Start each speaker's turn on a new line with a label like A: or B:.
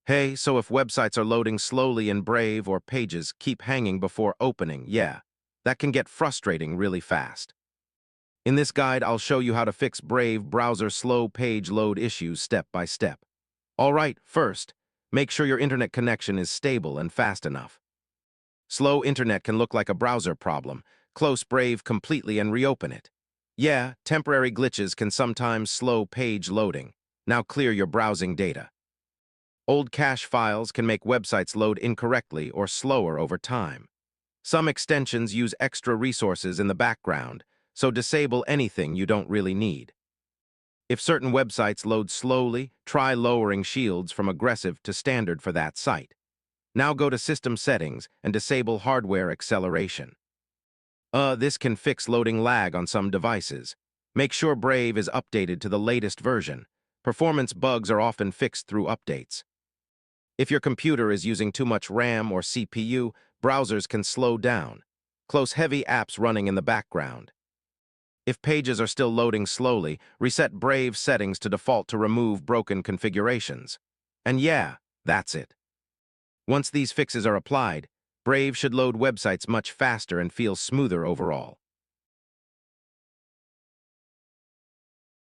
A: Hey, so if websites are loading slowly in Brave or pages keep hanging before opening, yeah, that can get frustrating really fast. In this guide, I'll show you how to fix Brave browser slow page load issues step by step. All right, first, make sure your internet connection is stable and fast enough. Slow internet can look like a browser problem. Close Brave completely and reopen it. Yeah, temporary glitches can sometimes slow page loading. Now clear your browsing data. Old cache files can make websites load incorrectly or slower over time. Some extensions use extra resources in the background, so disable anything you don't really need. If certain websites load slowly, try lowering shields from aggressive to standard for that site. Now go to System Settings and disable hardware acceleration. This can fix loading lag on some devices. Make sure Brave is updated to the latest version. Performance bugs are often fixed through updates. If your computer is using too much RAM or CPU, browsers can slow down. Close heavy apps running in the background. If pages are still loading slowly, reset Brave settings to default to remove broken configurations. And yeah, that's it. Once these fixes are applied, Brave should load websites much faster and feel smoother overall.